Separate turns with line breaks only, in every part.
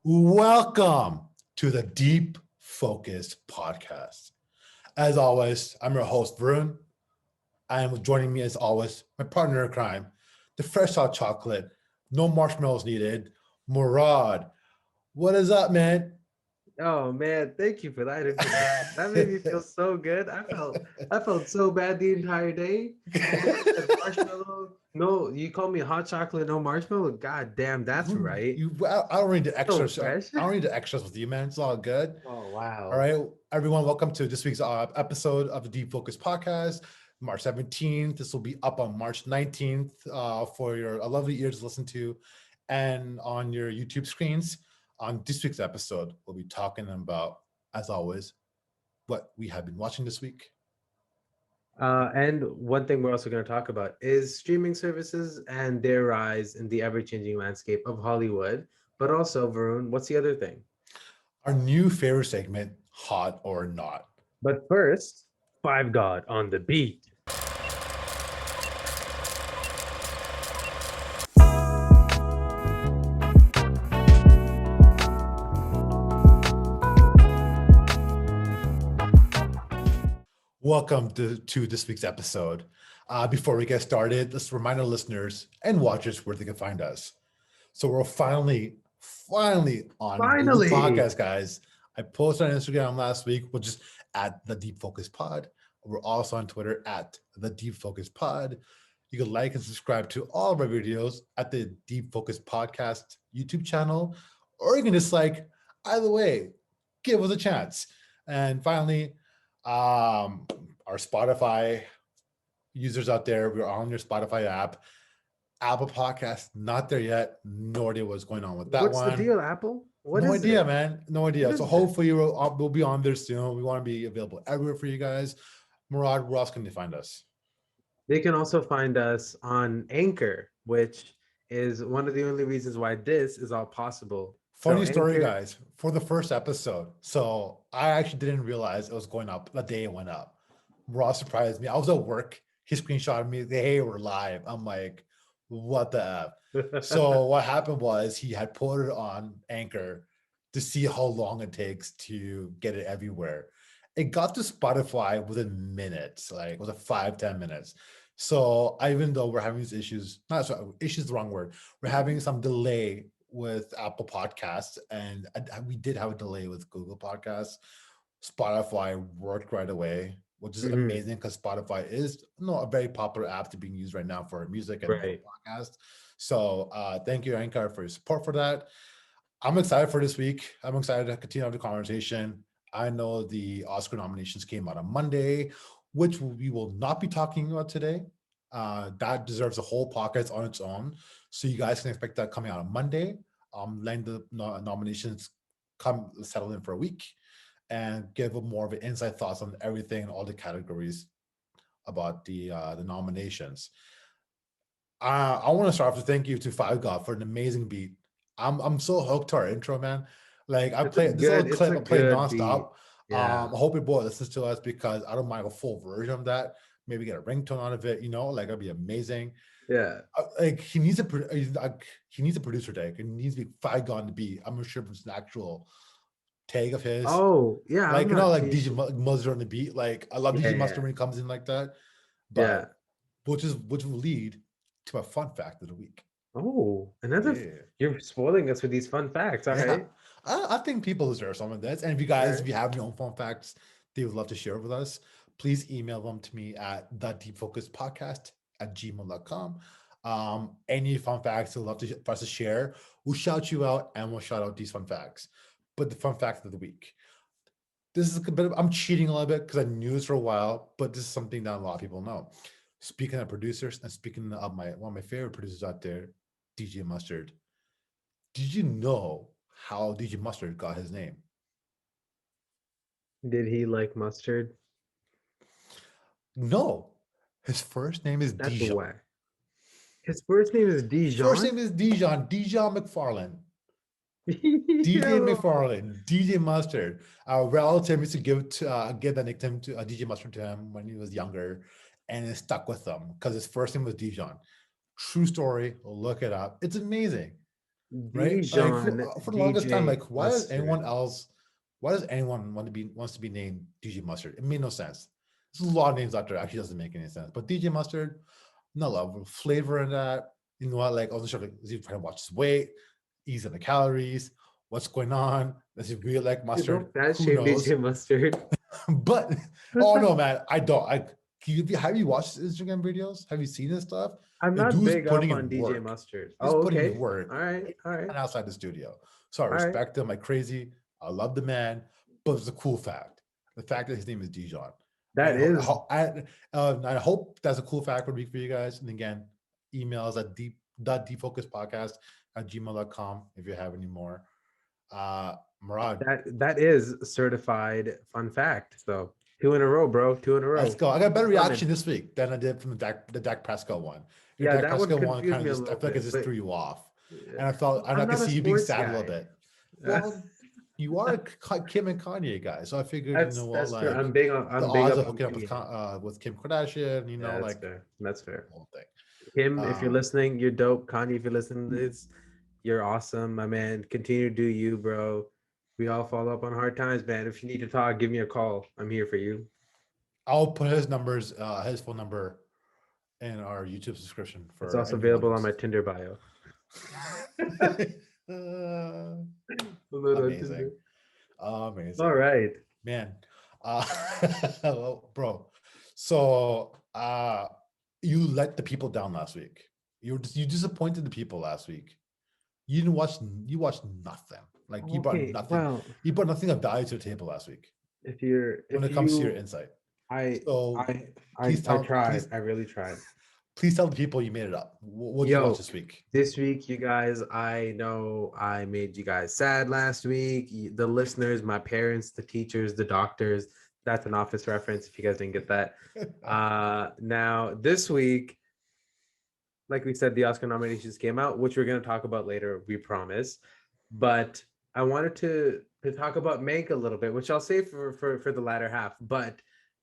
Welcome to the Deep Focus Podcast. As always, I'm your host, Varun. I am joining me as always, my partner in crime, the fresh hot chocolate, no marshmallows needed, Murad. What is up, man?
Oh man, thank you for that introduction. That made me feel so good. I felt so bad the entire day. And then you said marshmallow. No, you called me hot chocolate, no marshmallow. God damn, that's right.
I don't need the
So
extras. I
fresh.
don't need the extras with you, man. It's all good.
Oh
All
wow.
right, everyone, welcome to this week's episode of the Deep Focus Podcast, March 17th. This will be up on March 19th for your lovely ears to listen to. And on your YouTube screens, on this week's episode, we'll be talking about, as always, what we have been watching this week.
And one thing we're also going to talk about is streaming services and their rise in the ever-changing landscape of Hollywood. But also, Varun, what's the other thing?
Our new favorite segment, Hot or Not.
But first, Five God on the beat.
Welcome to this week's episode. Before we get started, let's remind our listeners and watchers where they can find us. So we're finally on Google
Finally.
Podcast, guys. I posted on Instagram last week, which is at the Deep Focus Pod. We're also on Twitter at the Deep Focus Pod. You can like and subscribe to all of our videos at the Deep Focus Podcast YouTube channel, or you can just either way, give us a chance. And finally, our Spotify users out there, we're on your Spotify app. Apple Podcast, not there yet. No idea what's going on with that
What's the
one.
deal, Apple? What
No
is
idea,
it?
man. No
What
idea. So
is it?
hopefully we'll be on there soon. We want to be available everywhere for you guys. Murad, where else can they find us?
They can also find us on Anchor, which is one of the only reasons why this is all possible. So
Funny story,
Anchor,
guys. For the first episode, so I actually didn't realize it was going up the day it went up. Murad surprised me. I was at work. He screenshotted me. Hey, we're live. I'm like, what the F? So what happened was he had put it on Anchor to see how long it takes to get it everywhere. It got to Spotify within minutes, like it was like 5-10 minutes. So even though we're having these issues, not sorry, issues is the wrong word, we're having some delay with Apple Podcasts, and we did have a delay with Google Podcasts. Spotify worked right away, which is
Mhm,
amazing because Spotify is a very popular app to being used right now for music and for
right?
podcasts. So thank you, Anchor, for your support for that. I'm excited for this week. I'm excited to continue the conversation. I know the Oscar nominations came out on Monday, which we will not be talking about today. That deserves a whole podcast on its own. So you guys can expect that coming out on Monday. Letting the nominations come settle in for a week and give a more of an inside thoughts on everything and all the categories about the nominations. I want to start off to thank you to Five God for an amazing beat. I'm so hooked to our intro, man. Like I
It's a
play this little
good, it's
clip,
a
I play
good beat.
nonstop.
Yeah,
I hope your boy listens to us because I don't mind a full version of that. Maybe get a ringtone out of it, like that'd be amazing.
yeah.
Like he needs he needs a producer tag. It needs to be Five God on the beat. I'm not sure if it's an actual tag of his.
Oh, yeah. I'm
Like
not
like
too
DJ
sure.
Muzzer on the beat. Like I love
Yeah,
DJ
yeah,
Mustard when he comes in like that.
yeah.
But which will lead to a fun fact of the week.
Oh, another.
Yeah.
You're spoiling us with these fun facts. All
Yeah.
right,
I think people deserve some of this. And
all
if
right.
you have your own fun facts they would love to share with us, please email them to me at the deepfocuspodcast at gmail.com. Any fun facts you'd love for us to share, we'll shout you out and we'll shout out these fun facts. But the fun fact of the week. This is a bit of, I'm cheating a little bit because I knew this for a while, but this is something that a lot of people know. Speaking of producers and speaking of my one of my favorite producers out there, DJ Mustard. Did you know how DJ Mustard got his name?
Did he like mustard?
No. His first name is
That's
Dijon.
why. His first name is
First
Dijon.
name is Dijon McFarlane. DJ
Yo.
McFarlane, DJ Mustard. Our relative used to give that nickname to DJ Mustard to him when he was younger, and it stuck with him because his first name was Dijon. True story. Look it up. It's amazing. right? Like
Dijon
for the longest time,
DJ
like
Mustard.
why does anyone wants to be named DJ Mustard? It made no sense. There's a lot of names out there actually doesn't make any sense. But DJ Mustard, no love flavor in that. You know what? Like I wasn't sure like, is he trying to watch his weight, ease on the calories, what's going on? Does he really like
You
mustard?
don't that
Who
shame
knows?
DJ Mustard.
But oh no, man, I don't. Have you watched his Instagram videos? Have you seen his stuff?
I'm
The
not
dude's
big up
putting
on
in
DJ
work.
Mustard.
He's
Oh,
putting in
okay.
work
All right. All right.
and outside the studio. So I
All right.
respect him like crazy. I love the man, but it's a cool fact. The fact that his name is Dijon.
That
And
is
I hope that's a cool fact for the week for you guys. And again, emails at defocuspodcast@gmail.com if you have any more. Murad,
that is certified fun fact. So 2 in a row, bro. 2 in a row.
let's go. I got a better
Keep coming.
reaction this week than I did from the Dak Prescott one. Your
Yeah,
Dak
that one
Prescott one
confused
kind of
me a
just I
little
feel like it
bit,
just
but
threw you off.
yeah,
And I
I'm
could
not a
see you being
sports
sad a little
guy.
bit. Well, you are a Kim and Kanye guy, so I figured, you know what,
That's true.
like
I'm
the
big
odds
up
of
on
hooking up
Kanye.
with Kim Kardashian, you know,
Yeah, that's
like
fair. That's
the
fair.
whole thing.
Kim, if you're
Um,
listening, you're dope. Kanye, if you're listening to this, you're awesome, my man. Continue to do you, bro. We all fall up on hard times, man. If you need to talk, give me a call. I'm here for you.
I'll put his phone number in our YouTube subscription
It's
for
also
anyone
available on
who's
my Tinder bio.
uh,
On Tinder.
amazing,
All
amazing,
right.
man. Well, bro. So you let the people down last week. You disappointed the people last week. You didn't watch. You watched nothing. Like you brought
Okay.
nothing.
Well,
You brought nothing of value to the table last week when
if
it comes to your
you
insight.
I
So
I
please
I
tell
tried. I really tried.
please tell the people you made it up. What did you watch
Yo,
this week?
this week, you guys, I know I made you guys sad last week. The listeners, my parents, the teachers, the doctors. That's an office reference if you guys didn't get that. Now this week, like we said, the Oscar nominations came out, which we're going to talk about later, we promise. But I wanted to talk about Mank a little bit, which I'll save for the latter half. But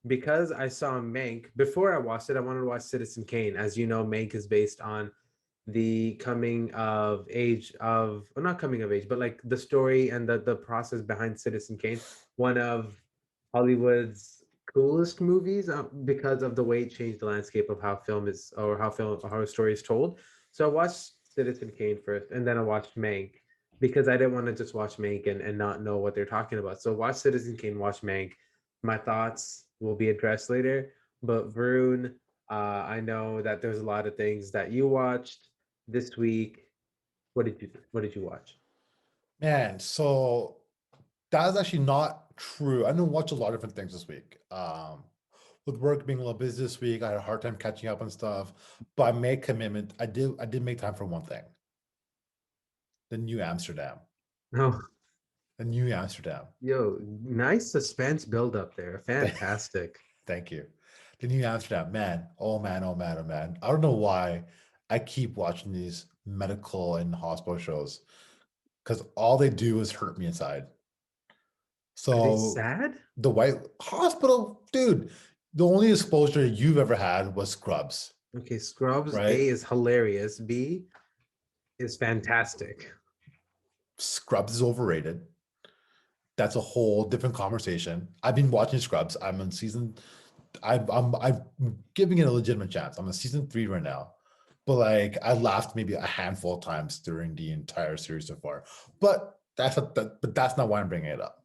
because I saw Mank before I watched it, I wanted to watch Citizen Kane. As you know, Mank is based on the coming of age of, well, not coming of age, but like the story and the process behind Citizen Kane, one of Hollywood's coolest movies, because of the way it changed the landscape of how film is, or how a story is told. So I watched Citizen Kane first, and then I watched Mank because I didn't want to just watch Mank and not know what they're talking about. So watch Citizen Kane, watch Mank. My thoughts will be addressed later. But Varun, I know that there's a lot of things that you watched this week. What did you watch?
Man, so that's actually not true. I didn't watch a lot of different things this week. With work being a little busy this week, I had a hard time catching up on stuff. But I made commitment. I did make time for one thing. The New Amsterdam.
Oh,
The New Amsterdam.
yo, nice suspense build up there. Fantastic.
Thank you. The New Amsterdam, man. Oh man, oh man, oh man. I don't know why I keep watching these medical and hospital shows because all they do is hurt me inside.
Are they
So
sad?
the White Hospital, dude, the only exposure you've ever had was Scrubs,
Okay, Scrubs
right?
A is hilarious. B is fantastic.
Scrubs is overrated. That's a whole different conversation. I've been watching Scrubs. I'm on season. I'm giving it a legitimate chance. I'm on season 3 right now, but like I laughed maybe a handful of times during the entire series so far. But but that's not why I'm bringing it up.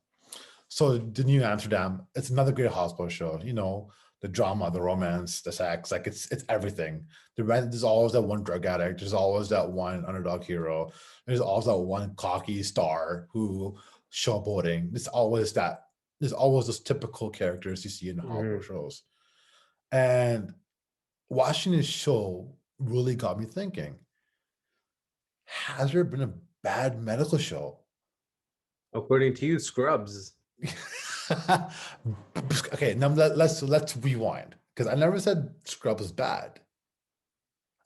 So the New Amsterdam, it's another great hospital show. You know, the drama, the romance, the sex, like it's everything. There's always that one drug addict. There's always that one underdog hero. There's always that one cocky star who showboating. There's always that. There's always those typical characters you see in hospital
Mhm.
shows. And watching this show really got me thinking: has there been a bad medical show?
According to you, Scrubs.
Okay, now let's rewind because I never said Scrubs is bad.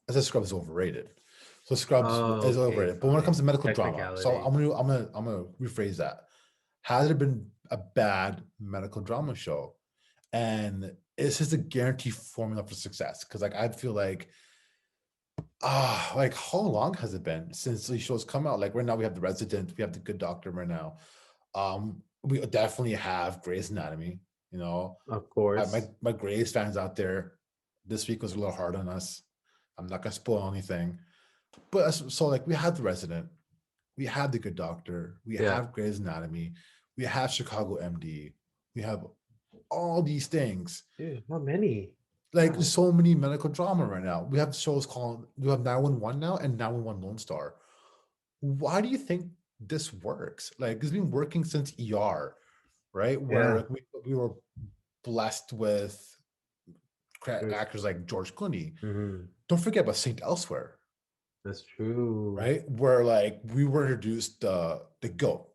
I said Scrubs is overrated. So Scrubs
Oh,
is
okay,
overrated. But when it comes
fine.
to medical drama, so
Technicality.
I'm gonna rephrase that. Has there been a bad medical drama show? And is this a guaranteed formula for success? Because like I feel like Like how long has it been since these shows come out? Like right now we have The Resident, we have The Good Doctor right now. We definitely have Grey's Anatomy. You know,
Of
my
course.
my Grey's fans out there, this week was a little hard on us. I'm not gonna spoil anything, but so like we have The Resident, we have The Good Doctor, we
Yeah.
have Grey's Anatomy, we have Chicago MD, we have all these things.
Dude, how many?
Like there's
Wow.
so many medical drama right now. We have shows called we have 911 now and 911 Lone Star. Why do you think this works? Like it's been working since ER, right? Where
Yeah.
like we were blessed with
There's
actors like George Clooney.
hmm
Don't forget about Saint Elsewhere,
That's true.
right? Where like we were introduced the GOAT,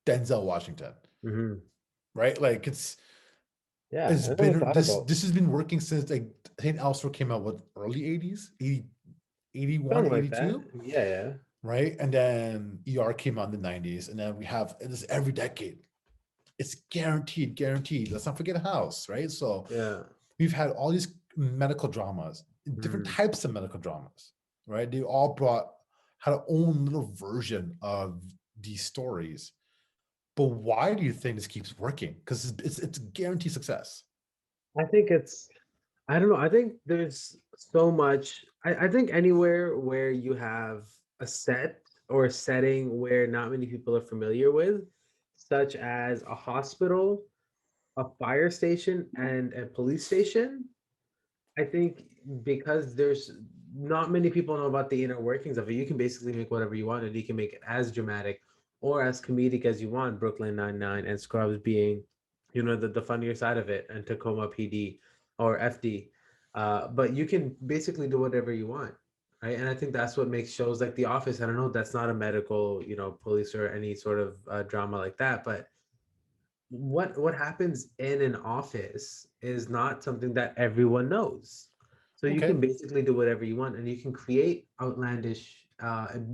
Denzel Washington,
Hmm
right? Like
Yeah,
it's
I never
been
thought about
this has been working since like Saint Elsewhere came out with early 80s, 80, 81,
something like that.
82,
Yeah, yeah.
right? And then ER came out in the 90s, and then we have this every decade. It's guaranteed, guaranteed. Let's not forget House, right? So
Yeah.
we've had all these medical dramas, different
hmm
types of medical dramas, right? They all brought had their own little version of these stories. But why do you think this keeps working? Because it's guaranteed success.
I think I don't know. I think there's so much. I think anywhere where you have a set or a setting where not many people are familiar with, such as a hospital, a fire station, and a police station, I think because there's not many people know about the inner workings of it, you can basically make whatever you want and you can make it as dramatic or as comedic as you want. Brooklyn Nine-Nine and Scrubs being, the funnier side of it, and Tacoma PD or FD. But you can basically do whatever you want. Right. And I think that's what makes shows like The Office. I don't know, that's not a medical, police or any sort of drama like that, but what happens in an office is not something that everyone knows. So you
Okay,
can basically do whatever you want and you can create outlandish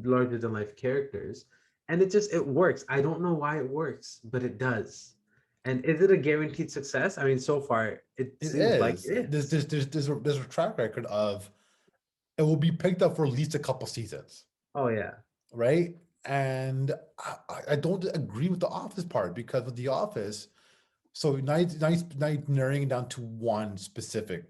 larger than life characters, and it works. I don't know why it works, but it does. And is it a guaranteed success? I mean, so far it
it
seems like
is.
it is.
There's a track record of it will be picked up for at least a couple seasons,
Oh yeah.
right? And I don't agree with the Office part because with the Office, so now narrowing it down to one specific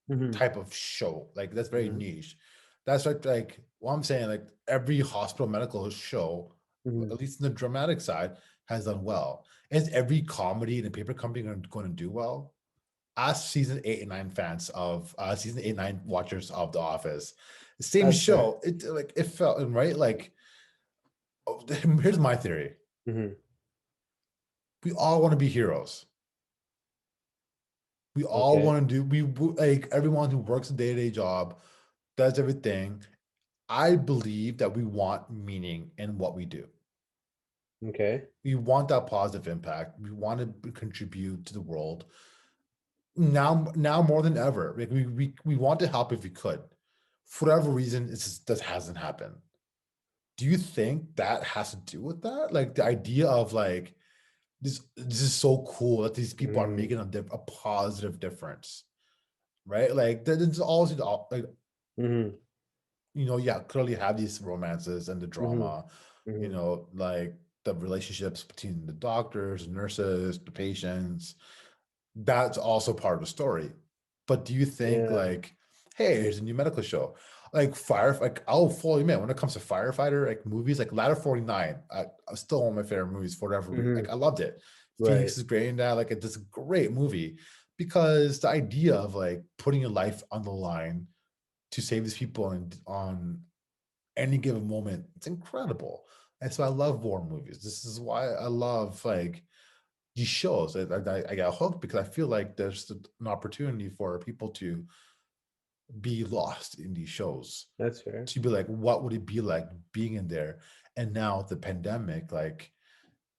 hmm
type of show, like that's very
hmm
niche. That's like what I'm saying. Like every hospital medical show,
hmm
at least in the dramatic side, has done well. Is every comedy and paper company going to do well? Ask season 8 and 9 fans of season 8 and 9 watchers of The Office. Same
That's fair.
show. It like it felt right. Like oh, here's my theory:
hmm
we all want to be heroes. We all
Okay.
want to do. Like everyone who works a day-to-day job, does everything. I believe that we want meaning in what we do.
Okay.
We want that positive impact. We want to contribute to the world now more than ever. Like we want to help if we could. For whatever reason, that hasn't happened. Do you think that has to do with that? Like the idea of like this is so cool that these people are
hmm
making a positive difference, right? Like there's always like
hmm
yeah, clearly have these romances and the
hmm
drama,
hmm
like the relationships between the doctors, nurses, the patients. That's also part of the story. But do you think
Yeah.
like, hey, here's a new medical show, like like I'll fully admit when it comes to firefighter like movies, like Ladder 49, I still one of my favorite movies for whatever reason.
hmm
Like I loved it.
Right.
Phoenix is great in that. Like it's a great movie because the idea of like putting your life on the line to save these people and on any given moment, it's incredible. And so I love war movies. This is why I love like these shows. I got hooked because I feel like there's an opportunity for people to be lost in these shows,
That's fair.
to be like, what would it be like being in there? And now the pandemic, like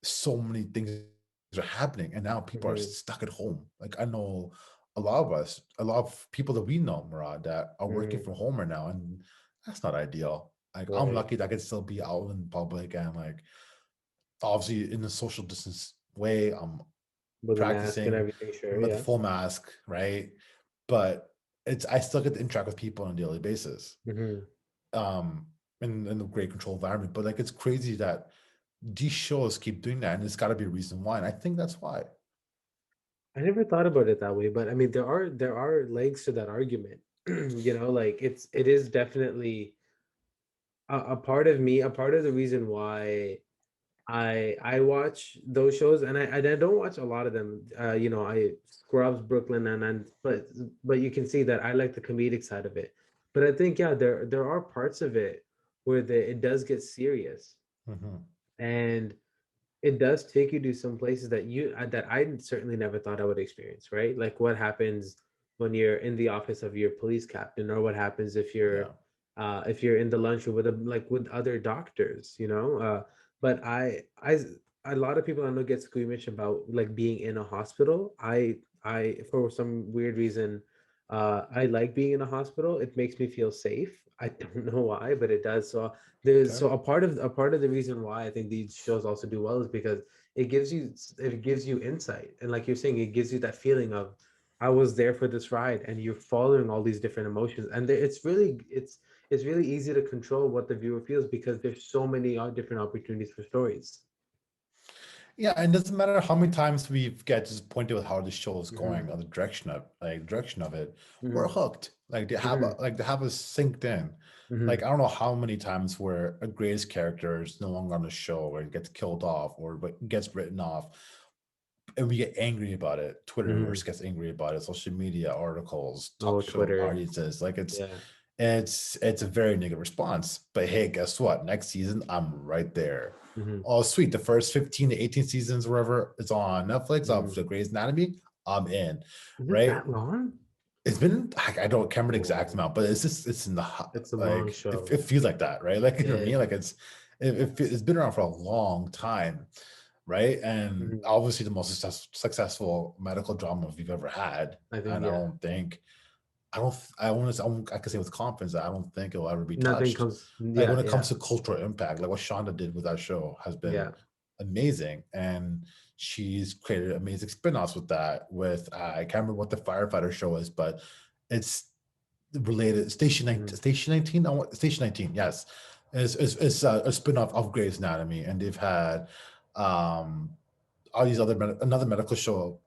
so many things are happening, and now people are
hmm
stuck at home. Like I know a lot of people that we know, Murad, that are working
hmm
from home right now, and that's not ideal. Like I'm
Right.
lucky that I can still be out in public and like obviously in a social distance way. I'm
With a mask and
practicing
everything, sure,
with a
yeah.
full mask, right? But it's I still get to interact with people on a daily basis.
Hmm.
Um, in a great control environment. But like it's crazy that these shows keep doing that, and there's got to be a reason why. And I think that's why.
I never thought about it that way, but I mean, there are legs to that argument. Like it is definitely a part of me, a part of the reason why I watch those shows, and I don't watch a lot of them. I Scrubs, Brooklyn, but you can see that I like the comedic side of it. But I think yeah, there are parts of it where it does get serious,
Mhm.
and it does take you to some places that I certainly never thought I would experience, right? Like what happens when you're in the office of your police captain, or what happens
Yeah.
if you're in the lunchroom like with other doctors, but a lot of people I know get squeamish about like being in a hospital. I for some weird reason, I like being in a hospital. It makes me feel safe. I don't know why, but it does.
Okay.
A part of the reason why I think these shows also do well is because it gives you insight, and like you're saying, it gives you that feeling of I was there for this ride, and you're following all these different emotions, and it's really easy to control what the viewer feels because there's so many different opportunities for stories.
Yeah, and it doesn't matter how many times we get disappointed with how the show is going
Hmm.
or the direction of it. We're
Hmm.
hooked.
Hmm.
Like they have us synced in. Like
Hmm.
I don't know how many times where a greatest character is no longer on the show or gets killed off or but gets written off, and we get angry about it. Twitterverse
Hmm.
gets angry about it. Social media articles,
Oh,
talk show
Twitter.
audiences. Like
Yeah.
it's a very negative response. But hey, guess what? Next season, I'm right there.
Hmm.
Oh, sweet. The first 15 to 18 seasons, wherever it's on Netflix of
Hmm.
the Grey's Anatomy, I'm in.
Is it
Right?
that long?
It's been I don't can't remember the exact
Oh,
amount, but it's in the
it's a long
like
show.
it feels like that, right? Like you know what I
Yeah.
mean? Like it's been around for a long time, right? And
Hmm.
obviously the most successful medical drama we've ever had.
I think
And
yeah.
I can say with confidence that I don't think it'll ever be
Nothing
touched.
comes.
Like
Yeah.
when it
Yeah.
comes to cultural impact, like what Shonda did with that show has been
Yeah.
amazing. And she's created amazing spin-offs with that. With I can't remember what the firefighter show is, but it's related.
Hmm.
Station 19. I want Station 19. Yes, it's a spin-off of Grey's Anatomy, and they've had um all these another medical show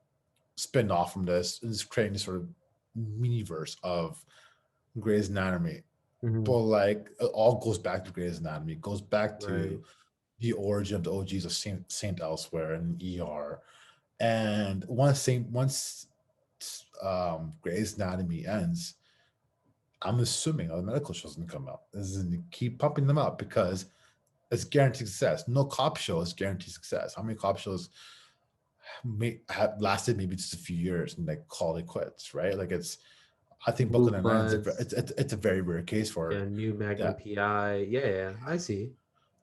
spin off from this, and it's creating this sort of mini-verse of Grey's Anatomy.
Hmm.
But like it all goes back to Grey's Anatomy. It goes back
Right.
to the origin of the OGs of Saint Elsewhere and ER. And once Grey's Anatomy ends, I'm assuming other medical shows gonna come out. This is gonna keep pumping them out because it's guaranteed success. No cop show is guaranteed success. How many cop shows have lasted maybe just a few years and like call it quits, right? Like it's I think
Blue
Brooklyn Nine-Nine is
Bloods.
it's a very rare case
Yeah.
for
New Magnum
that,
PI. Yeah. Yeah. I see.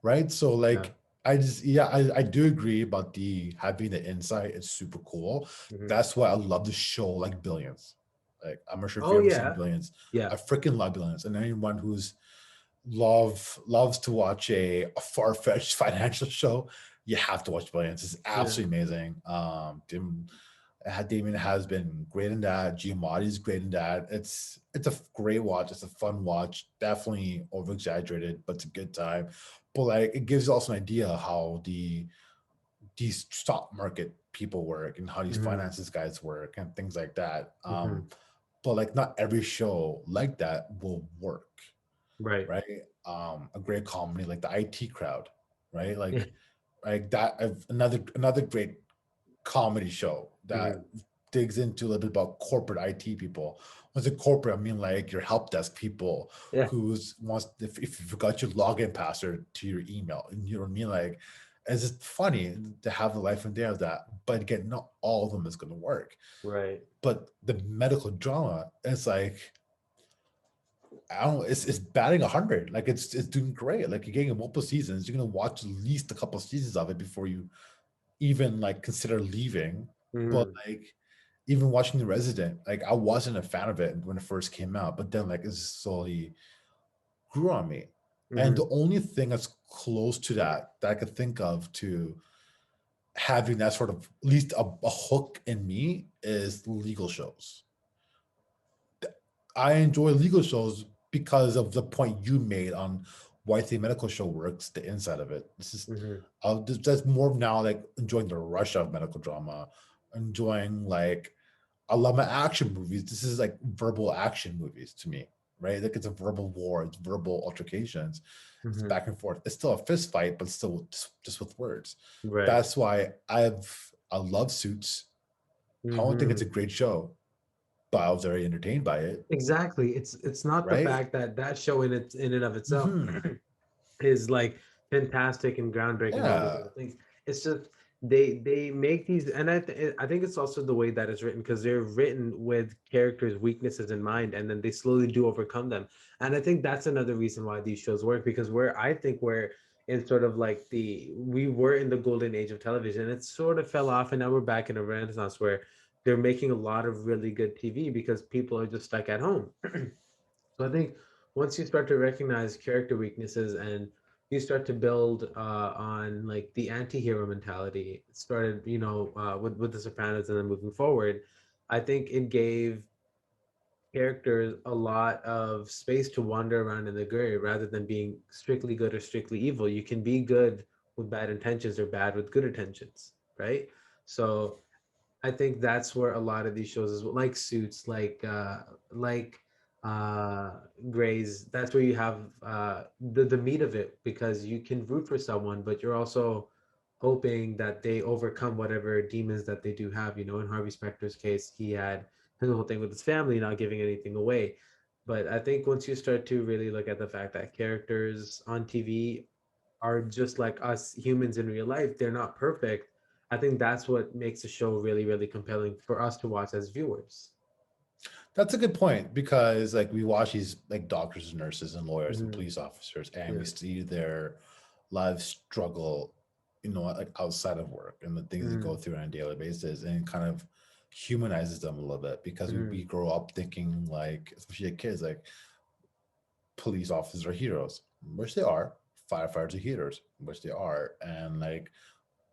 right? So
Yeah.
like I just yeah, I do agree about the having the insight. It's super cool.
Hmm.
That's why I love the show like Billions. Like I'm not sure if you
Oh
ever seen
yeah.
Billions.
Yeah.
I freaking love Billions. And anyone who's loves to watch a far-fetched financial show, you have to watch Billions. It's
Yeah.
absolutely amazing. Damien has been great in that. Giamatti's great in that. It's a great watch. It's a fun watch. Definitely over exaggerated, but it's a good time. But like it gives you also an idea how these stock market people work and how these
Hmm.
finances guys work and things like that.
Hmm.
But like not every show like that will work,
Right.
right? A great comedy like the IT Crowd, right?
Yeah.
Like that. Another great comedy show
Hmm.
that digs into a little bit about corporate IT people. When I say corporate, I mean like your help desk people
Yeah.
who's wants if you forgot your login password to your email, and you know what I mean. Like it's just funny to have the life and day of that. But again, not all of them is going to work.
Right.
But the medical drama, it's like I don't know, it's batting 100. Like it's doing great. Like you're getting multiple seasons. You're gonna watch at least a couple seasons of it before you even like consider leaving. But
Hmm.
like even watching The Resident, like I wasn't a fan of it when it first came out, but then like it slowly grew on me. And
Hmm.
the only thing that's close to that I could think of to having that sort of at least a hook in me is legal shows. I enjoy legal shows because of the point you made on why the medical show works, the inside of it. This is
Hmm.
that's more of now like enjoying the rush of medical drama, enjoying like I love my action movies. This is like verbal action movies to me, right? Like it's a verbal war, it's verbal altercations, it's
Hmm.
back and forth. It's still a fist fight, but still just with words.
Right.
That's why I love Suits. I don't think it's a
Hmm.
great show, but I was very entertained by it,
Exactly. It's not the
right?
fact that that show in and of itself
Hmm.
is like fantastic and groundbreaking, all these
Yeah,
other things. It's just they make these, and I think it's also the way that it's written because they're written with characters' weaknesses in mind, and then they slowly do overcome them. And I think that's another reason why these shows work because I think we're in sort of like we were in the golden age of television. It sort of fell off, and now we're back in a renaissance where they're making a lot of really good TV because people are just stuck at home. So I think once you start to recognize character weaknesses and you start to build on like the anti-hero mentality, it started, with the Sopranos and then moving forward, I think it gave characters a lot of space to wander around in the gray rather than being strictly good or strictly evil. You can be good with bad intentions or bad with good intentions, right? So I think that's where a lot of these shows is like Suits, like uh Grays. That's where you have the meat of it because you can root for someone, but you're also hoping that they overcome whatever demons that they do have. You know, in Harvey Specter's case, he had his whole thing with his family, not giving anything away. But I think once you start to really look at the fact that characters on TV are just like us humans in real life. They're not perfect. I think that's what makes the show really, really compelling for us to watch as viewers.
that's a good point because like we watch these like doctors and nurses and lawyers and
Hmm.
police officers, and we
Yeah.
see their lives struggle, like outside of work and the things they go
Hmm.
through on a daily basis, and it kind of humanizes them a little bit because we
Hmm.
grow up thinking like, especially kids, like police officers are heroes, which they are. Firefighters are heroes, which they are, and like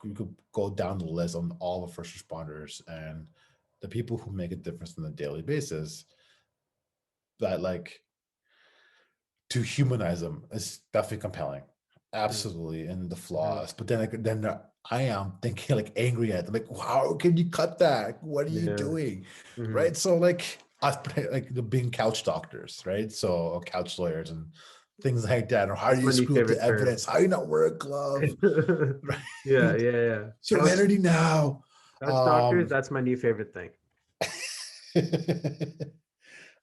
we could go down the list on all the first responders and the people who make a difference on a daily basis. That like to humanize them is definitely compelling,
Hmm.
absolutely, and the
Hmm.
flaws. But then I am thinking like angry at them, like, how can you cut that? What are you
Yeah.
doing,
Hmm.
right? So like us, like the being couch doctors, right? So or couch lawyers and things like that, or how do
That's
you
my new
screw up the
favorite term.
evidence? How do you not wear a glove?
Yeah,
Right?
yeah, yeah. Couch
Serenity now.
couch doctors,
Um,
that's my new favorite thing.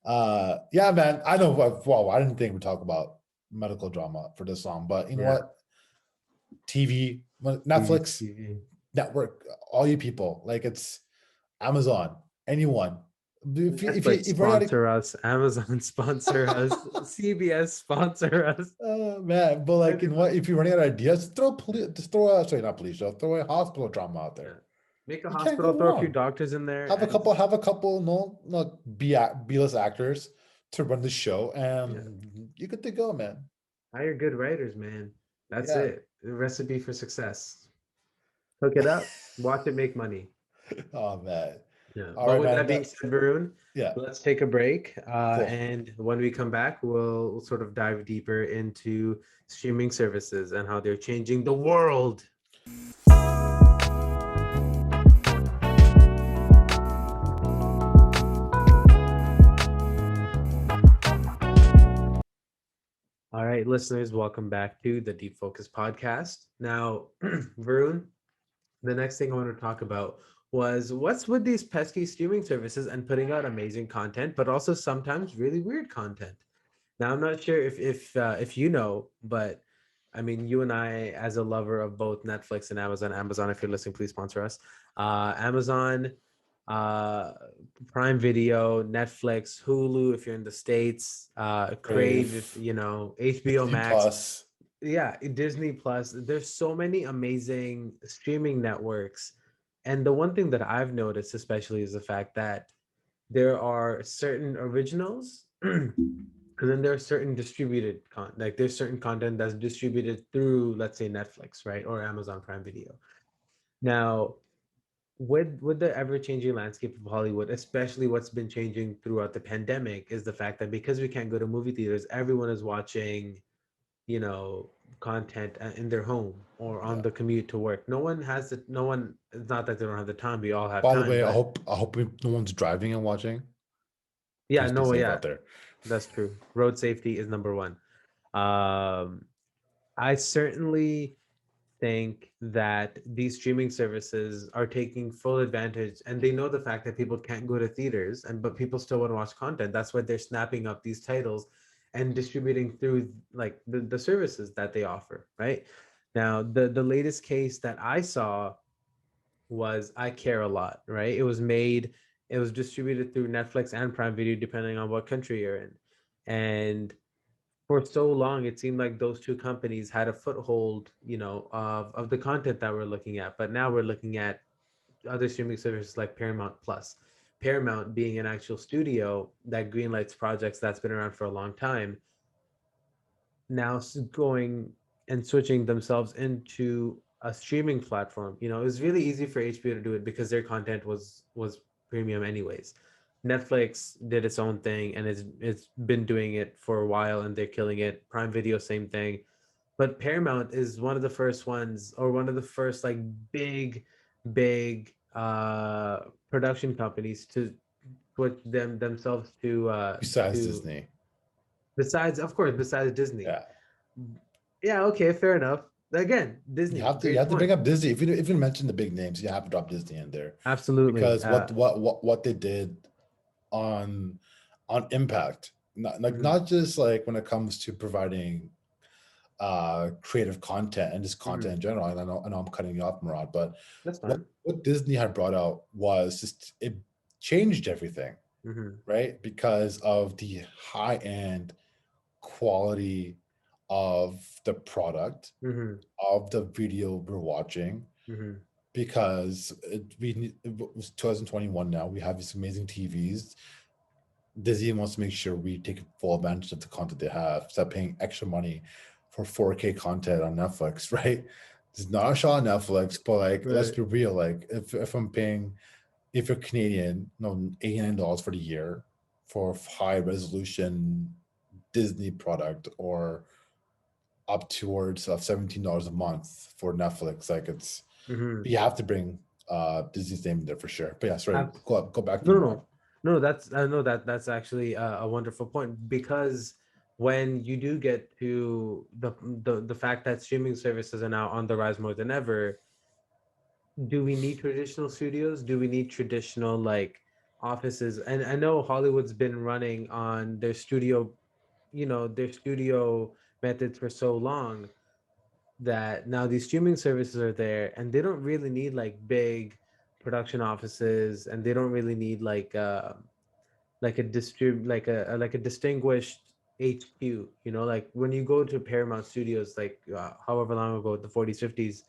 yeah, man. I know. Well, I didn't think we'd talk about medical drama for this long, but you know
Yeah.
what? TV,
TV,
Netflix,
TV.
network, all you people, like it's Amazon, anyone.
Netflix
If you're running out
sponsor us, Amazon sponsor us, CBS sponsor us.
man, but like, you know what?
Anybody.
If you're running out of ideas, just throw a sorry, not police show, throw a hospital drama out
Yeah.
there.
Make a
You can't
hospital,
go
throw a few
wrong.
doctors in there, and
Have a couple, no B-list actors to run the show,
yeah,
and you good to go, man.
hire good writers, man. That's
Yeah.
it. The recipe for success. Hook it up, watch it make money.
Oh man.
Yeah.
All
But
right,
with
man.
that being said, Varun,
Yeah,
let's take a break.
cool.
And when we come back, we'll sort of dive deeper into streaming services and how they're changing the world. All right, listeners, welcome back to the Deep Focus podcast. Now, Varun, the next thing I want to talk about was what's with these pesky streaming services and putting out amazing content, but also sometimes really weird content. Now, I'm not sure if you know, but I mean, you and I, as a lover of both Netflix and Amazon, if you're listening, please sponsor us. Amazon, uh, Prime Video, Netflix, Hulu, if you're in the States, Crave, if
Brave,
you know, HBO
Disney
Max,
Plus.
yeah, Disney Plus. There's so many amazing streaming networks. And the one thing that I've noticed especially is the fact that there are certain originals and then there are certain distributed like there's certain content that's distributed through, let's say, Netflix, right? Or Amazon Prime Video. Now, with the ever changing landscape of Hollywood, especially what's been changing throughout the pandemic, is the fact that because we can't go to movie theaters, everyone is watching, you know, content in their home or on
Yeah.
the commute to work. No one has the no one. It's not that they don't have the time. We all have
By the
time,
way,
but
I hope no one's driving and watching.
yeah,
Please be
no,
safe
yeah,
out there.
that's true. Road safety is number one. Um, I certainly think that these streaming services are taking full advantage, and they know the fact that people can't go to theaters, and but people still want to watch content. That's why they're snapping up these titles and distributing through like the services that they offer, right? Now the latest case that I saw was I Care a Lot, right? It was distributed through Netflix and Prime Video depending on what country you're in. And for so long it seemed like those two companies had a foothold, you know, of the content that we're looking at. But now we're looking at other streaming services like Paramount Plus. Paramount being an actual studio that greenlights projects that's been around for a long time, now going and switching themselves into a streaming platform. You know, it was really easy for HBO to do it because their content was premium anyways. Netflix did its own thing and it's been doing it for a while and they're killing it. Prime Video, same thing. But Paramount is one of the first ones, or one of the first like big production companies to put themselves
Besides
to
Disney,
besides, of course, besides Disney.
yeah,
Yeah, okay, fair enough. Again, Disney,
you
great
have to bring
point.
up Disney. If you mention the big names, you have to drop Disney in there
Absolutely.
because what they did on impact,
Mhm,
not just like when it comes to providing creative content and just content
mhm.
in general. And I know I'm cutting you off, Murad, but
That's fine.
what Disney had brought out was just it changed everything,
Mhm,
right? Because of the high end quality of the product,
mhm,
of the video we're watching,
mhm,
because it was 2021 now. We have these amazing TVs. Disney wants to make sure we take full advantage of the content they have. Stop paying extra money for 4K content on Netflix, right? It's not a shot on Netflix, but like let's
right.
be real. Like if I'm paying, if you're Canadian, no, $89 for the year for high resolution Disney product, or up towards of $17 a month for Netflix, like it's,
Mhm.
you have to bring Disney's name in there for sure. But yeah, sorry,
Abs-
go back to
No,
you,
no,
Murad.
no, no. That's I know that's actually a wonderful point because when you do get to the fact that streaming services are now on the rise more than ever, do we need traditional studios? Do we need traditional like offices? And I know Hollywood's been running on their studio, you know, their studio methods for so long that now these streaming services are there and they don't really need like big production offices, and they don't really need like a like a distinguished HQ, you know, like when you go to Paramount Studios, like however long ago, the 40s, 50s,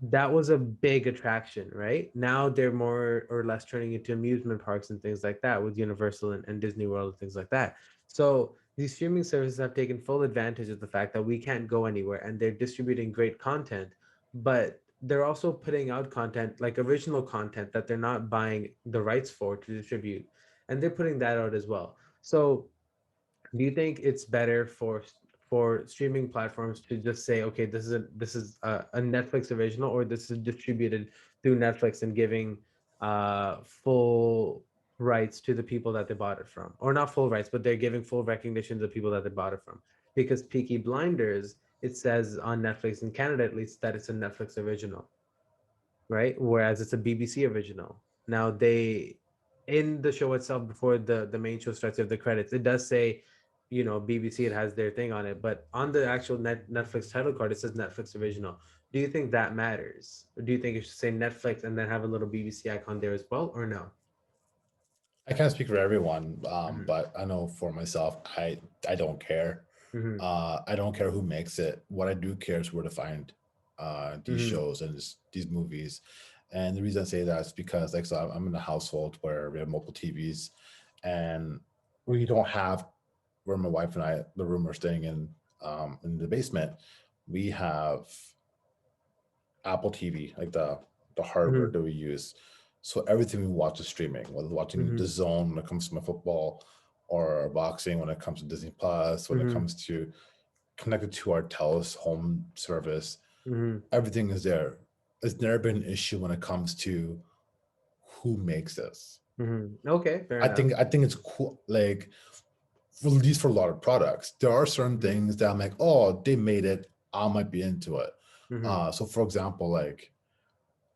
that was a big attraction, right? Now they're more or less turning into amusement parks and things like that with Universal and Disney World and things like that. So these streaming services have taken full advantage of the fact that we can't go anywhere, and they're distributing great content, but they're also putting out content like original content that they're not buying the rights for to distribute, and they're putting that out as well. So do you think it's better for streaming platforms to just say, okay, this is a Netflix original, or this is distributed through Netflix and giving full rights to the people that they bought it from, or not full rights, but they're giving full recognition to the people that they bought it from? Because Peaky Blinders, it says on Netflix in Canada at least that it's a Netflix original, right? Whereas it's a BBC original. Now they, in the show itself, before the main show starts with the credits, it does say, you know, BBC. It has their thing on it, but on the actual Netflix title card, it says Netflix original. Do you think that matters? Or do you think it should say Netflix and then have a little BBC icon there as well, or no?
I can't speak for everyone,
Mm-hmm.
but I know for myself, I don't care.
Mm-hmm.
I don't care who makes it. What I do care is where to find these
Mm-hmm.
shows and these movies. And the reason I say that is because, like, so I'm in a household where we have multiple TVs, and we don't have, where my wife and I, the room we're staying in the basement, we have Apple TV, like the the hardware
Mhm.
that we use. So everything we watch is streaming, whether watching the
Mhm.
zone when it comes to my football, or boxing when it comes to Disney Plus, when it
Mhm.
comes to connected to our Telus home service,
Mhm.
everything is there. It's never been an issue when it comes to who makes this.
Mhm. Okay, fair enough.
I think it's cool. Like, at least for a lot of products, there are certain
Mhm.
things that I'm like, oh, they made it. I might be into it.
Mhm.
So, for example, like,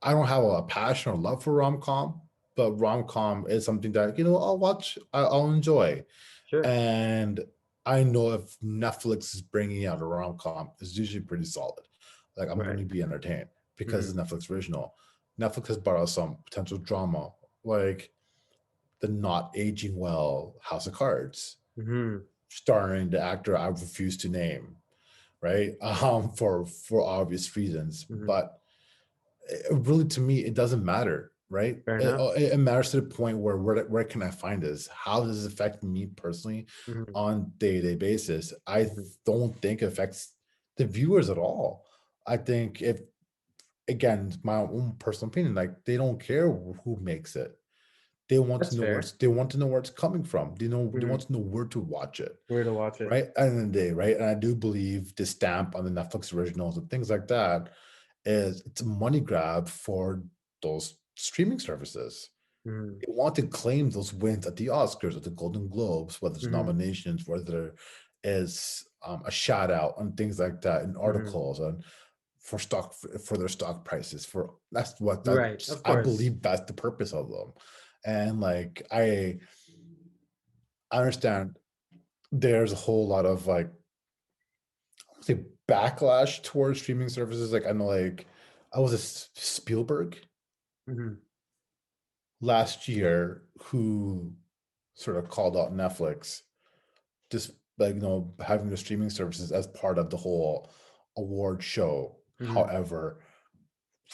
I don't have a passion or love for rom com, but rom com is something that I'll watch. I'll enjoy,
Sure.
and I know if Netflix is bringing out a rom com, it's usually pretty solid. Like, I'm going
Right.
to be entertained because
Mhm.
it's Netflix original. Netflix has brought us some potential drama, like the not aging well House of Cards,
Mhm.
starring the actor I refuse to name, right? For obvious reasons,
Mhm.
but really, to me, it doesn't matter, right?
Fair enough.
It matters to the point where where can I find this? How does this affect me personally
Mhm.
on day-to-day basis? I
Mhm.
don't think it affects the viewers at all. I think, if again, my own personal opinion, like, they don't care who makes it. They want to
That's
know
fair.
they want to know where it's coming from. They want
Mhm.
to know where to watch it,
Where to watch it.
right? At the end of the day, right? And I do believe the stamp on the Netflix originals and things like that is, it's a money grab for those streaming services.
Mhm.
They want to claim those wins at the Oscars or the Golden Globes, whether it's
Mhm.
nominations, whether there is a shout out and things like that in
Mhm.
articles, and for their stock prices. For
Right.
that's
Of
I
course.
believe that's the purpose of them. And like, I understand there's a whole lot of, like, say, backlash towards streaming services. Like, I know, like, I was a Spielberg
Mhm.
last year who sort of called out Netflix, just, like, having the streaming services as part of the whole award show.
Mhm.
However,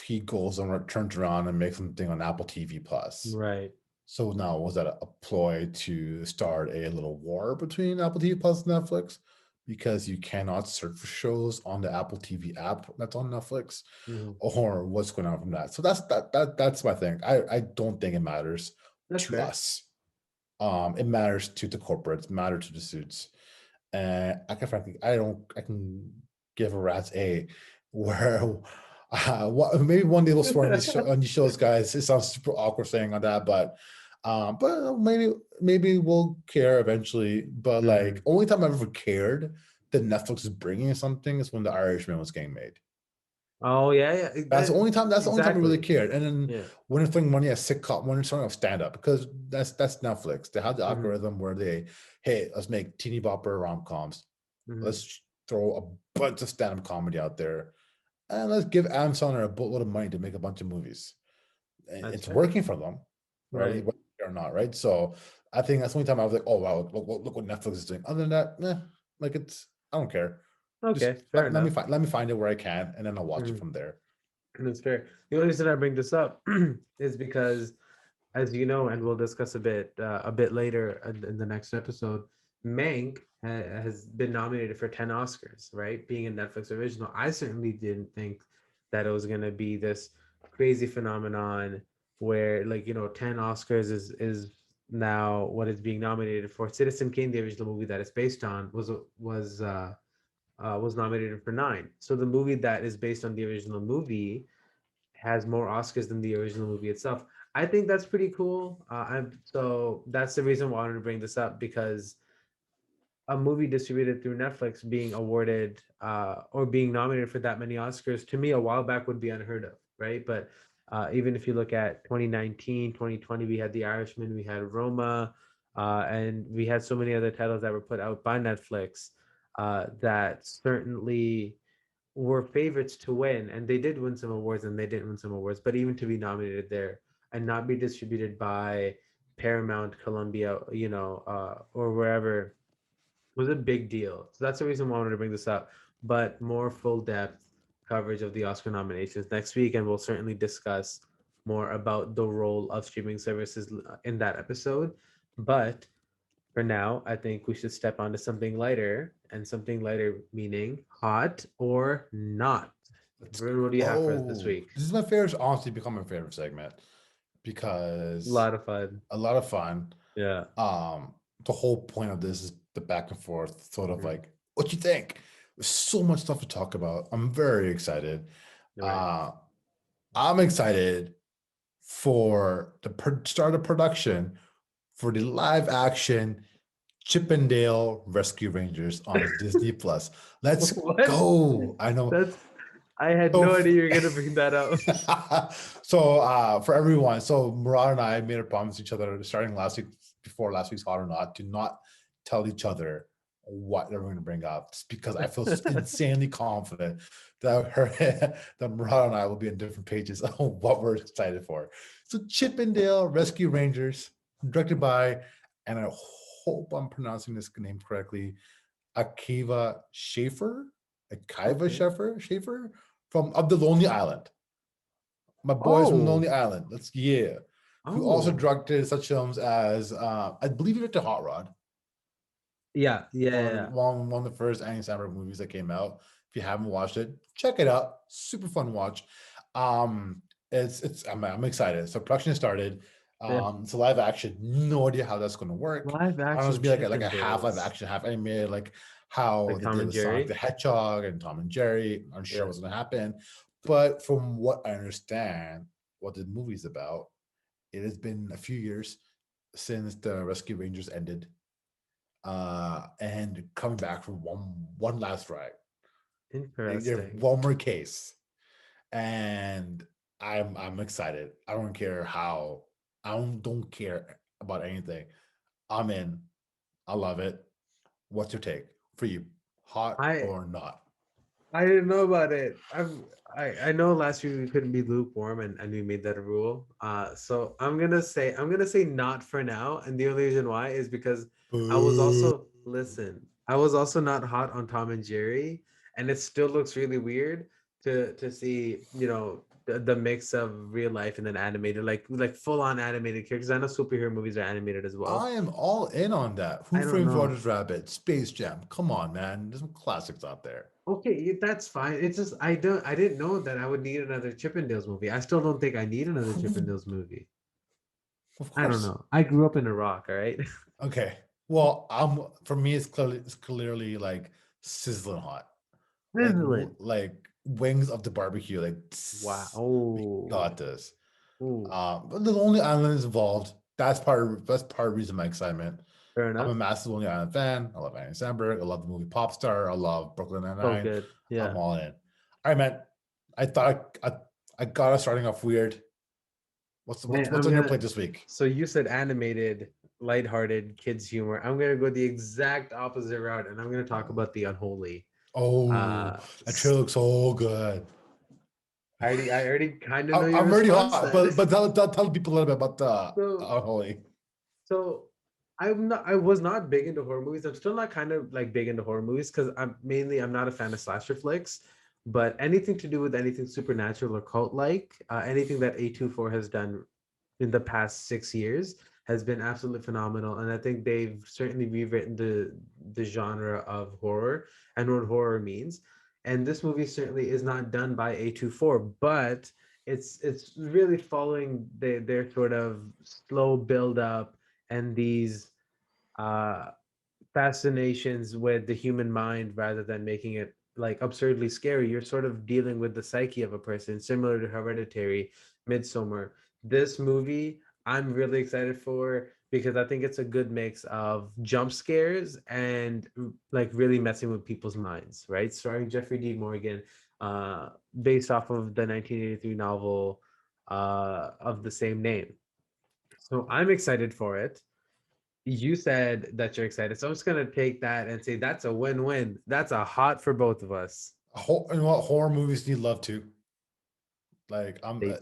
he goes and turns around and makes something on Apple TV Plus.
Right.
So now, was that a ploy to start a little war between Apple TV Plus and Netflix? Because you cannot search for shows on the Apple TV app that's on Netflix,
Mhm.
or what's going on from that? So that's my thing. I don't think it matters
That's
to
fair.
us. It matters to the corporates, matter to the suits. And I can give a rat's a where maybe one day we'll swear on these shows, guys. It sounds super awkward saying on that, but maybe we'll care eventually. But like,
Mhm.
only time I've ever cared that Netflix is bringing something is when The Irishman was getting made.
Oh yeah, yeah.
That's the only time. That's the only time I really
Exactly.
cared. And then
Yeah.
when it's throwing money at sitcom, when it's throwing off stand up, because that's Netflix. They have the
Mhm.
algorithm where hey, let's make teeny bopper rom coms.
Mhm.
Let's throw a bunch of stand up comedy out there, and let's give Adam Sandler a boatload of money to make a bunch of movies. And
That's
it's
fair.
working for them, right?
Right.
Whether or not, right? So I think that's the only time I was like, oh wow, look what Netflix is doing. Other than that, like, I don't care. Just
Okay. Fair enough.
let me find it where I can, and then I'll watch it
Mhm.
from there.
That's fair. The only reason I bring this up is because, as you know, and we'll discuss a bit later in the next episode, Mank has been nominated for 10 Oscars, right? Being a Netflix original. I certainly didn't think that it was going to be this crazy phenomenon where, like, 10 Oscars is now what it's being nominated for. Citizen Kane, the original movie that it's based on, was nominated for 9. So the movie that is based on the original movie has more Oscars than the original movie itself. I think that's pretty cool. So that's the reason why I wanted to bring this up, because a movie distributed through Netflix being awarded or being nominated for that many Oscars, to me a while back would be unheard of, right? But even if you look at 2019, 2020, we had The Irishman, we had Roma, and we had so many other titles that were put out by Netflix that certainly were favorites to win, and they did win some awards and they didn't win some awards, but even to be nominated there and not be distributed by Paramount, Columbia, or wherever, was a big deal. So that's the reason why I wanted to bring this up. But more full depth coverage of the Oscar nominations next week, and we'll certainly discuss more about the role of streaming services in that episode. But for now, I think we should step on to something lighter, and something lighter meaning hot or not.
Let's
Vern, what do you have for us this
go.
week?
This is my favorite, honestly become my favorite segment
A
because
lot of fun.
a lot of fun.
Yeah.
Um, the whole point of this is the back and forth, sort of
Mhm.
like, what you think? There's so much stuff to talk about. I'm very excited.
You're right.
Uh, I'm excited for the start of production for the live action Chippendale Rescue Rangers on Disney Plus. Let's
What?
go. I know.
That's I had
So,
no idea you were gonna bring that up.
for everyone, so Murad and I made a promise to each other starting last week, before last week's Hot or Not, to not tell each other what they're going to bring up, just because I feel insanely confident that that Murad and I will be on different pages on what we're excited for. So Chippendale Rescue Rangers, directed by, and I hope I'm pronouncing this name correctly, Akiva Schaefer, Akiva
Okay.
Schaefer from Of the Lonely Island. My boys from
Oh,
Lonely Island. Yeah. Who also
oh,
directed such films as I believe he directed Hot Rod,
yeah, yeah, yeah,
one of
yeah.
one of the first Andy Samberg movies that came out. If you haven't watched it, check it out. Super fun watch. Um, I'm excited. So production has started.
Yeah.
It's a live action. No idea how that's going to work.
Live
I don't know,
action
it's be like a half live
Chippendales,
action, half animated, like how
like
they
Tom
did
and
with Sonic the
Jerry.
Hedgehog and Tom and Jerry. I'm sure
Yeah.
what's going to happen. But from what I understand, what the movie's about, it has been a few years since the Rescue Rangers ended, and coming back for one last ride. They're
Interesting.
one more case, and I'm excited. I don't care how. I don't care about anything. I'm in. I love it. What's your take for you? Hot
I
or not?
I didn't know about it. I know last week we couldn't be lukewarm and we made that a rule. So I'm gonna say not for now. And the only reason why is because
Boo.
I was also not hot on Tom and Jerry, and it still looks really weird to see, the mix of real life and then animated, like full on animated characters. I know superhero movies are animated as well.
I am all in on that. Who
I don't
Framed
know.
Roger's Rabbit? Space Jam. Come on, man. There's some classics out there.
Okay, that's fine. It's just I didn't know that I would need another Chippendales movie. I still don't think I need another Chippendales movie.
Of
I don't
course.
know. I grew up in Iraq, all right?
Okay. Well, for me, it's clearly like sizzling hot,
Sizzling.
like wings of the barbecue, like
Wow.
we got
Oh.
this.
Ooh.
But the Lonely Island is involved. That's part of the reason my excitement.
Fair
I'm a
enough.
massive Lonely Island fan. I love Andy Samberg. I love the movie Popstar. I love Brooklyn
So
Nine-Nine.
good.
I'm
Yeah.
all in. All right, man. I thought I got us starting off weird. What's
Hey,
what's what's
I'm
on your
gonna
plate this week?
so you said animated, lighthearted, kids humor. I'm gonna go the exact opposite route, and I'm gonna talk about the unholy.
Oh,
Uh
that trailer
s-
looks so good.
I already kind of know your
I'm already
response
hot,
then.
but tell people a little bit about the
So
Unholy.
So I was not big into horror movies. I'm still not kind of like big into horror movies because I'm not a fan of slasher flicks, but anything to do with anything supernatural or cult like, anything that A24 has done in the past 6 years has been absolutely phenomenal. And I think they've certainly rewritten the genre of horror and what horror means. And this movie certainly is not done by A24, but it's really following their sort of slow build up and these uh fascinations with the human mind rather than making it like absurdly scary. You're sort of dealing with the psyche of a person, similar to Hereditary, Midsummer. This movie, I'm really excited for because I think it's a good mix of jump scares and like really messing with people's minds, right? Starring Jeffrey D. Morgan, uh, based off of the 1983 novel of the same name. So I'm excited for it. You said that you're excited, so I'm just gonna take that and say that's a win-win. That's a hot for both of us.
You know what? Horror movies need love too. Like
They do.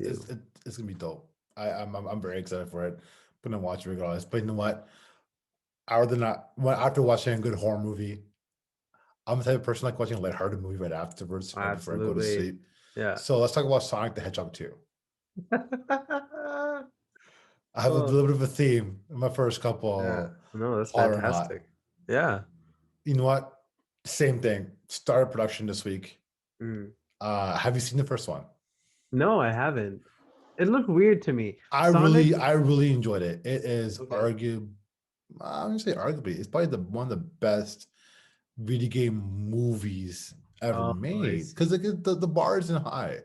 it's gonna be dope. I'm very excited for it. Gonna watch it regardless. But you know what? After watching a good horror movie, I'm the type of person like watching a lighthearted movie right afterwards, right before I go to
Absolutely.
sleep.
Yeah.
So let's talk about Sonic the Hedgehog 2. I have a
Oh,
little bit of a theme in my first
yeah.
couple,
No, that's
hot or not.
fantastic. Yeah.
You know what? Same thing. Started production this week.
Mm.
Have you seen the first one?
No, I haven't. It looked weird to me. Sonic.
I really enjoyed it. It is
Okay.
argue, I'm gonna say arguably, it's probably the one of the best video game movies ever
Oh, I
made because
see.
like the bar isn't high.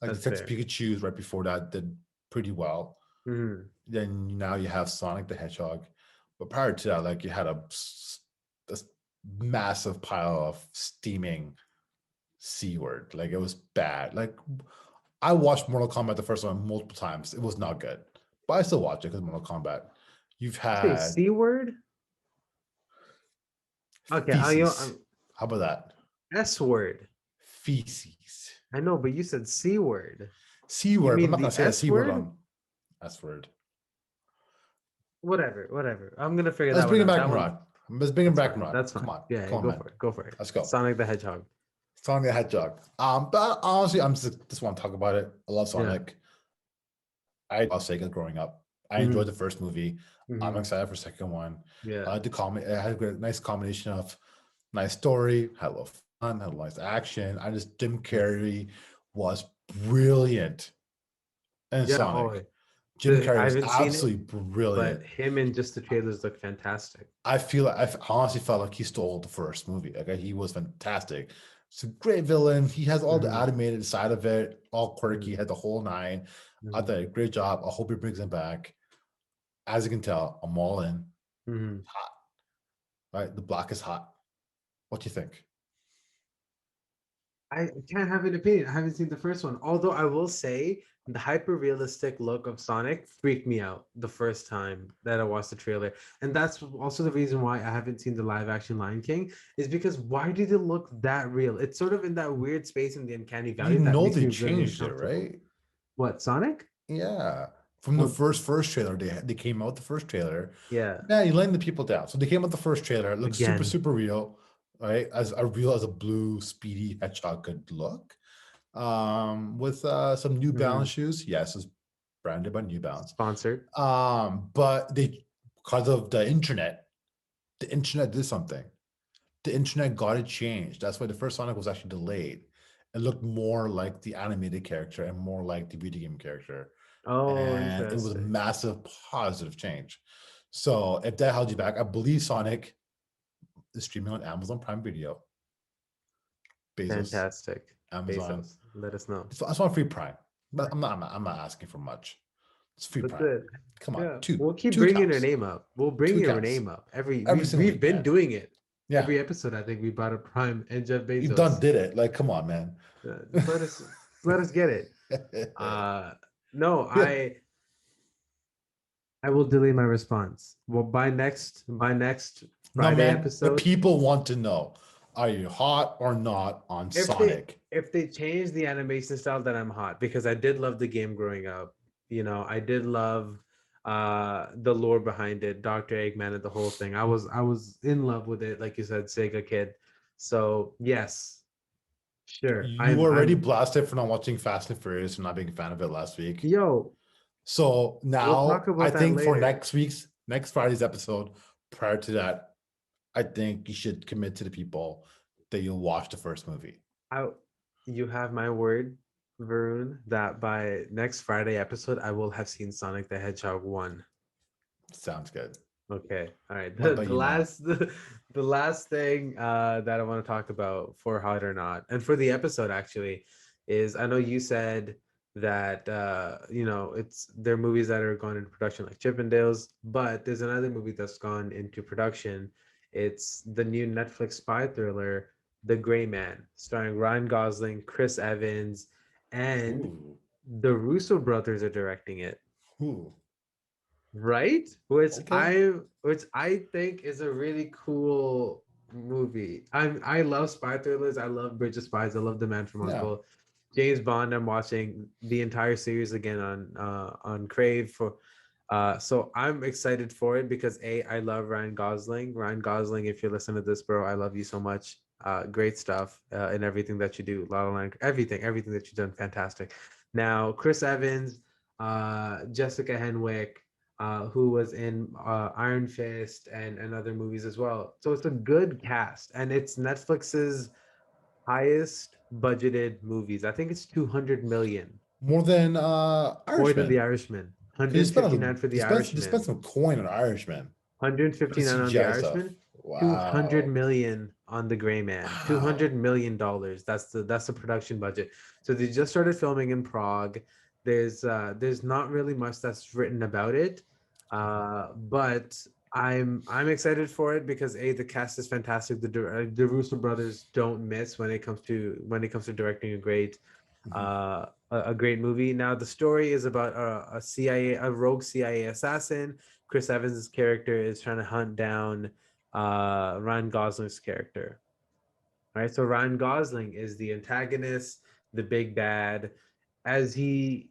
Like
That's
Detective
fair.
Pikachu's right before that did pretty well.
Mhm.
Then now you have Sonic the Hedgehog, but prior to that, like you had this massive pile of steaming C word. Like it was bad. Like I watched Mortal Kombat the first one multiple times. It was not good, but I still watch it because Mortal Kombat. You've
You say
had
C word? Okay,
feces.
I'm
How about that?
S word.
Feces.
I know, but you said C word.
C
You
word. I'm
mean
not gonna
the
say a
S
C word
word?
on S word.
Whatever, whatever. I'm gonna figure
Let's
that
bring
one
it
out.
back,
That one,
Murad. Let's bring it
that's
back,
fine.
Murad.
That's
Come
fine.
on,
Yeah, yeah,
come on,
go
man.
for it. Go for it.
Let's go.
Sonic the Hedgehog.
Sonic the Hedgehog. But honestly, I'm just want to talk about it. I love
Yeah.
Sonic. I love Sega growing up. I enjoyed
Hmm.
the first movie. I'm
Hmm.
excited for the second one. I
Yeah.
like the comment. It had a nice combination of nice story, had a little fun, had a nice action. I just Jim
Yeah.
Carrey was brilliant in
Yeah. Oh,
Sonic. Jim Carrey
I
was
haven't seen it,
absolutely
but
brilliant.
him and just the trailers look fantastic.
I feel like honestly felt like he stole the first movie. Like he was fantastic. It's a great villain. He has all the
Hmm.
animated side of it, all quirky,
Hmm.
had the whole nine. I
Hmm.
thought great job. I hope he brings him back. As you can tell, I'm all in.
Hmm.
Hot, right? The block is hot. What do you think?
I can't have an opinion. I haven't seen the first one. Although I will say the hyper realistic look of Sonic freaked me out the first time that I watched the trailer. And that's also the reason why I haven't seen the live action Lion King, is because why did it look that real? It's sort of in that weird space in the uncanny
You
valley that
know
makes
they
me very
changed it,
uncomfortable.
right?
What, Sonic?
Yeah. From the
Well,
first trailer, they came out with the first trailer.
yeah,
Yeah, you're letting the people down. So they came out with the first trailer. It looks super,
again.
super real, right? As real as a blue speedy hedgehog could look. With some New Balance
Mhm.
shoes. Yes, it's branded by New Balance.
Sponsored.
But they because of the internet did something. The internet got it changed. That's why the first Sonic was actually delayed. It looked more like the animated character and more like the video game character.
Oh,
And it was a
interesting.
massive positive change. So if that held you back, I believe Sonic is streaming on Amazon Prime Video, Bezos,
Fantastic.
Amazon.
Bezos, let us know.
I just want free Prime, but I'm not asking for much. It's free
That's
Prime.
it.
Come on,
Yeah, we'll keep
two
bringing her
accounts,
name up. We'll bring
two
your
accounts
name up every.
every single
We've
week,
been
man.
doing it
Yeah,
every episode. I think we brought up Prime and Jeff
you done
Bezos.
did it. Like, come on, man.
Just let us get it. No,
Yeah.
I will delay my response. Well, by next
No,
Friday
man. The
episode,
people want to know: are you hot or not on Sonic?
if they change the animation style, then I'm hot because I did love the game growing up. You know, I did love the lore behind it, Dr. Eggman and the whole thing. I was in love with it, like you said, Sega kid. So yes, sure.
You were already
I'm
blasted for not watching Fast and Furious and not being a fan of it last week.
yo,
So
we'll talk
now I
about that
think for
later.
next Friday's episode, prior to that, I think you should commit to the people that you'll watch the first movie.
I You have my word, Varun, that by next Friday episode I will have seen Sonic the Hedgehog 1.
Sounds good.
Okay. All right.
What about
The
you, man?
last the last thing that I want to talk about for Hot or Not and for the episode actually is I know you said that you know it's there are movies that are gone into production like Chippendales, but there's another movie that's gone into production. It's the new Netflix spy thriller, The Gray Man, starring Ryan Gosling, Chris Evans, and
Ooh,
the Russo brothers are directing it.
ooh,
Right?
okay.
Which I think is a really cool movie. I love spy thrillers. I love Bridge of Spies. I love The Man from
Yeah.
Uncle. James Bond, I'm watching the entire series again on Crave for so I'm excited for it because I love Ryan Gosling. Ryan Gosling, if you're listening to this, bro, I love you so much. Great stuff in everything that you do. La La Land, everything that you've done, fantastic. Now, Chris Evans, Jessica Henwick, who was in Iron Fist and other movies as well. So it's a good cast, and it's Netflix's highest budgeted movies. I think it's 200 million
More than
more than The
Irishman.
Irishman.
Because they
159 for The
spent
Irishman.
some coin on Irishman for the
159 on The
CGI stuff.
Irishman. 200
Wow.
million on The Gray Man. 200
Wow.
million dollars. That's the production budget. So they just started filming in Prague. There's not really much that's written about it. But I'm excited for it because the cast is fantastic. The Russo brothers don't miss when it comes to directing
Mhm.
a great movie. Now the story is about a rogue CIA assassin. Chris Evans' character is trying to hunt down Ryan Gosling's character. Right, so Ryan Gosling is the antagonist, the big bad, as he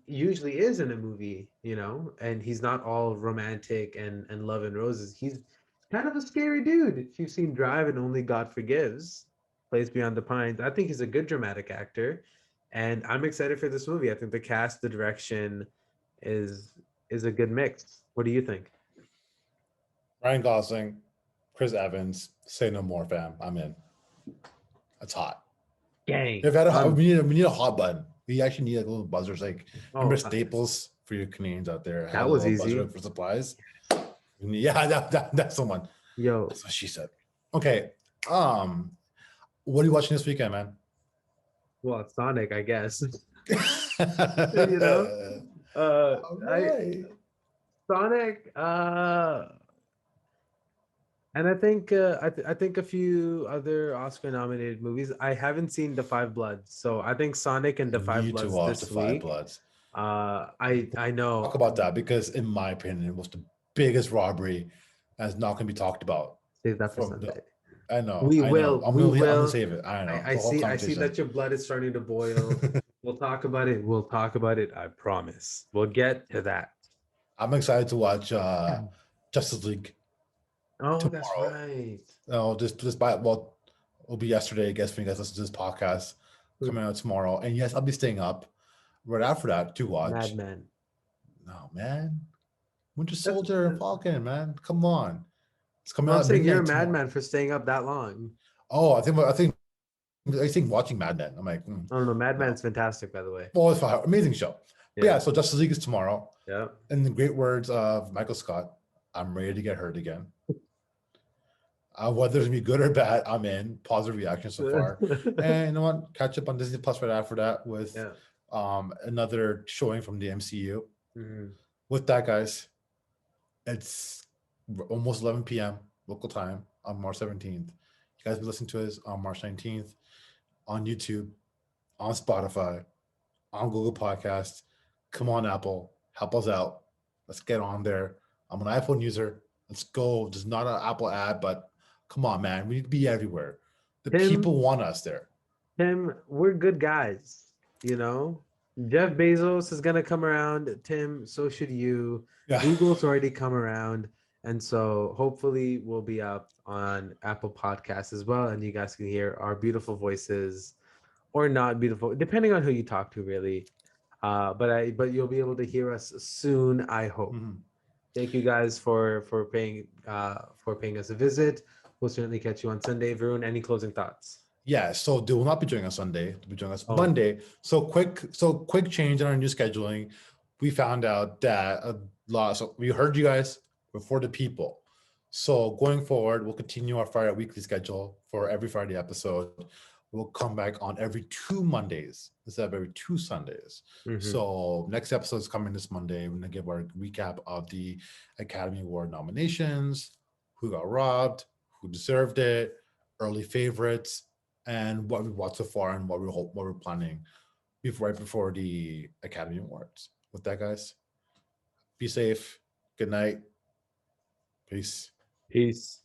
usually is in a movie, and he's not all romantic and love and roses. He's kind of a scary dude. If you've seen Drive and Only God Forgives, Place Beyond the Pines, I think he's a good dramatic actor, and I'm excited for this movie. I think the cast, the direction, is is a good mix. What do you think?
Ryan Gosling, Chris Evans, say no more, fam. I'm in. That's hot.
Gang.
If had a hot, we need a hot button. We actually need like little buzzers. Like remember
Oh,
Staples for you Canadians out there had
that
a
was
little buzzer
easy.
for supplies. Yeah, that's the one.
Yo,
That's what she said. Okay. Um, what are you watching this weekend, man?
well, Sonic, I guess. you know,
All
uh, I
right.
Sonic, and I think a few other Oscar nominated movies. I haven't seen The Five Bloods, so I think Sonic and The
You
Five
need to
Bloods
watch the
this
Five
week.
Bloods.
I
Talk
know.
about that because, in my opinion, it was the biggest robbery that's not going to be talked about.
Save that for
From the,
Sunday.
I know,
We
I know.
will. We
I'm gonna
will.
save it. I don't know
I
the whole
see. I see
conversation.
that your blood is starting to boil. We'll talk about it. We'll talk about it. I promise. We'll get to that.
I'm excited to watch Justice League
Oh, that's
tomorrow.
right.
No, just by well, it'll be yesterday, I guess, when you guys listen to this podcast coming out tomorrow. And yes, I'll be staying up right after that to watch.
Madman.
No, man. Winter
That's,
Soldier and Falcon, man. Come on. It's coming
no, I'm
out at
saying you're a
midnight tomorrow.
madman for staying up that long.
Oh, I think watching Mad Men. I'm like,
I don't know.
no.
Madman's fantastic, by the way.
Well, it's fine. Amazing show. But
Yeah.
yeah, so Justice League is tomorrow.
Yeah.
In the great words of Michael Scott, I'm ready to get hurt again. Whether it's gonna be good or bad, I'm in. Positive reaction so far. And you know what? Catch up on Disney Plus right after that with
Yeah.
another showing from the MCU.
Mhm.
With that, guys, it's almost 11 p.m. local time on March 17th. You guys be listening to us on March 19th on YouTube, on Spotify, on Google Podcasts. Come on, Apple, help us out. Let's get on there. I'm an iPhone user. Let's go. There's not an Apple ad, but come on, man. We need to be everywhere. The
Tim,
people want us there.
Tim, we're good guys. You know, Jeff Bezos is gonna come around. Tim, so should you.
Yeah.
Google's already come around, and so hopefully we'll be up on Apple Podcasts as well, and you guys can hear our beautiful voices or not beautiful, depending on who you talk to, really. But you'll be able to hear us soon, I hope.
Mhm.
Thank you guys for paying us a visit. We'll certainly catch you on Sunday. Varun, any closing thoughts?
Yeah, so they will not be joining us Sunday. They'll be joining us
Oh,
Monday. So quick change in our new scheduling. We found out that a lot. So we heard you guys before the people. So going forward, we'll continue our Friday weekly schedule for every Friday episode. We'll come back on every 2 Mondays instead of every 2 Sundays.
mhm.
So next episode is coming this Monday. We're gonna give our recap of the Academy Award nominations, who got robbed, who deserved it, early favorites, and what we watched so far and what we're planning right before the Academy Awards. With that, guys, be safe. Good night. Peace.
Peace.